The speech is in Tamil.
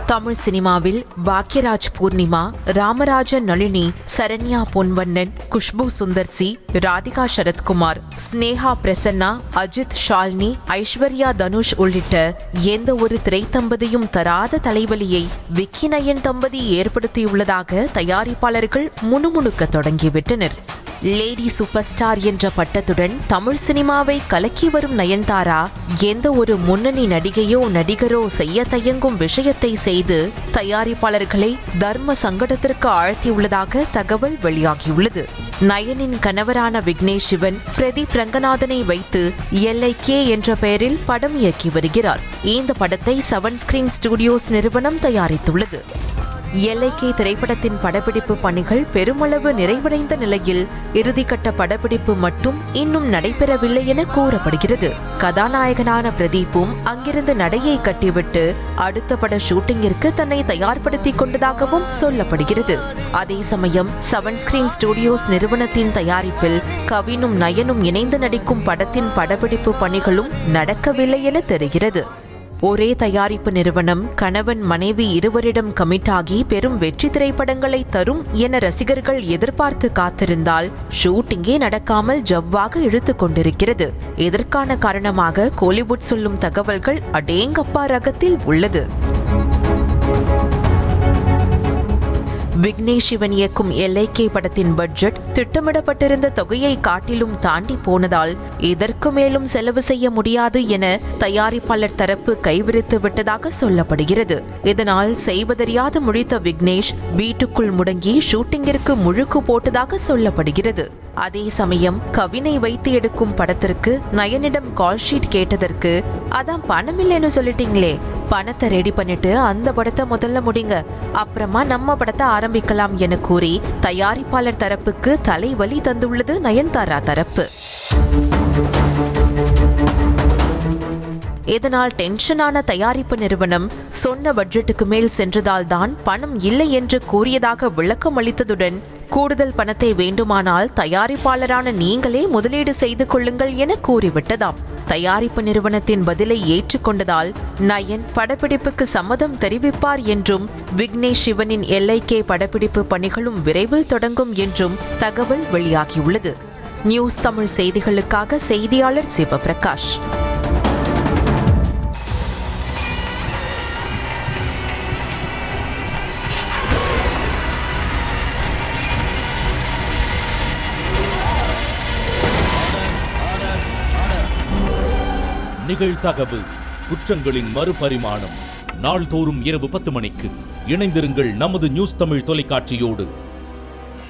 தமிழ் சினிமாவில் பாக்யராஜ் பூர்ணிமா, ராமராஜன் நளினி, சரண்யா பொன்வண்ணன், குஷ்பு சுந்தர்சி, ராதிகா சரத்குமார், ஸ்னேகா பிரசன்னா, அஜித் ஷாலினி, ஐஸ்வர்யா தனுஷ் உள்ளிட்ட எந்த ஒரு திரைத்தம்பதியும் தராத தலைவலியை விக்கி நயன் தம்பதி ஏற்படுத்தியுள்ளதாக தயாரிப்பாளர்கள் முணுமுணுக்க தொடங்கிவிட்டனர். லேடி சூப்பர் ஸ்டார் என்ற பட்டத்துடன் தமிழ் சினிமாவை கலக்கி வரும் நயன்தாரா எந்த ஒரு முன்னணி நடிகையோ நடிகரோ செய்ய தயங்கும் விஷயத்தை செய்து தயாரிப்பாளர்களை தர்ம சங்கடத்திற்கு ஆழ்த்தியுள்ளதாக தகவல் வெளியாகியுள்ளது. நயனின் கணவரான விக்னேஷ் சிவன் பிரதீப் ரங்கநாதனை வைத்து LIK என்ற பெயரில் படம் இயக்கி வருகிறார். இந்த படத்தை 7 ஸ்கிரீன் ஸ்டுடியோஸ் நிறுவனம் தயாரித்துள்ளது. LIK திரைப்படத்தின் படப்பிடிப்பு பணிகள் பெருமளவு நிறைவடைந்த நிலையில் இறுதிக்கட்ட படப்பிடிப்பு மட்டும் இன்னும் நடைபெறவில்லை என கூறப்படுகிறது. கதாநாயகனான பிரதீப்பும் அங்கிருந்து நடையை கட்டிவிட்டு அடுத்த பட ஷூட்டிங்கிற்கு தன்னை தயார்படுத்திக் கொண்டதாகவும் சொல்லப்படுகிறது. அதே சமயம் 7 ஸ்கிரீன் ஸ்டுடியோஸ் நிறுவனத்தின் தயாரிப்பில் கவினும் நயனும் இணைந்து நடிக்கும் படத்தின் படப்பிடிப்பு பணிகளும் நடக்கவில்லை என தெரிகிறது. ஒரே தயாரிப்பு நிறுவனம் கணவன் மனைவி இருவரிடம் கமிட் ஆகி பெரும் வெற்றி திரைப்படங்களை தரும் என ரசிகர்கள் எதிர்பார்த்து காத்திருந்தால் ஷூட்டிங்கே நடக்காமல் ஜவ்வாக இழுத்து கொண்டிருக்கிறது. இதற்கான காரணமாக கோலிவுட் சொல்லும் தகவல்கள் அடேங்கப்பா ரகத்தில் உள்ளது. விக்னேஷ் சிவன் இயக்கும் LIK படத்தின் பட்ஜெட் திட்டமிடப்பட்டிருந்த தொகையை காட்டிலும் தாண்டி போனதால் இதற்கு மேலும் செலவு செய்ய முடியாது என தயாரிப்பாளர் தரப்பு கைவிரித்து விட்டதாக சொல்லப்படுகிறது. இதனால் செய்வதறியாது முழித்த விக்னேஷ் வீட்டுக்குள் முடங்கி ஷூட்டிங்கிற்கு முழுக்கு போட்டதாக சொல்லப்படுகிறது. அதே சமயம் கவினை வைத்து எடுக்கும் படத்திற்கு நயனிடம் கால் ஷீட் கேட்டதற்கு அதான் பணம் இல்லைன்னு சொல்லிட்டீங்களே, பணத்தை ரெடி பண்ணிட்டு அந்த படத்தை முதல்ல முடிங்க, அப்புறமா நம்ம படத்தை ஆரம்பிக்கலாம் என கூறி தயாரிப்பாளர் தரப்புக்கு தலைவலி தந்துள்ளது நயன்தாரா தரப்பு. இதனால் டென்ஷனான தயாரிப்பு நிறுவனம் சொன்ன பட்ஜெட்டுக்கு மேல் சென்றதால் தான் பணம் இல்லை என்று கூறியதாக விளக்கம் அளித்ததுடன் கூடுதல் பணத்தை வேண்டுமானால் தயாரிப்பாளரான நீங்களே முதலீடு செய்து கொள்ளுங்கள் என கூறிவிட்டதாம். தயாரிப்பு நிறுவனத்தின் பதிலை ஏற்றுக்கொண்டதால் நயன் படப்பிடிப்புக்கு சம்மதம் தெரிவிப்பார் என்றும் விக்னேஷ் சிவனின் LIK படப்பிடிப்பு பணிகளும் விரைவில் தொடங்கும் என்றும் தகவல் வெளியாகியுள்ளது. நியூஸ் தமிழ் செய்திகளுக்காக செய்தியாளர் சிவபிரகாஷ். நிகழ்தகவு குற்றங்களின் மறுபரிமாணம் நாள்தோறும் இரவு 10 மணிக்கு இணைந்திருங்கள் நமது நியூஸ் தமிழ் தொலைக்காட்சியோடு.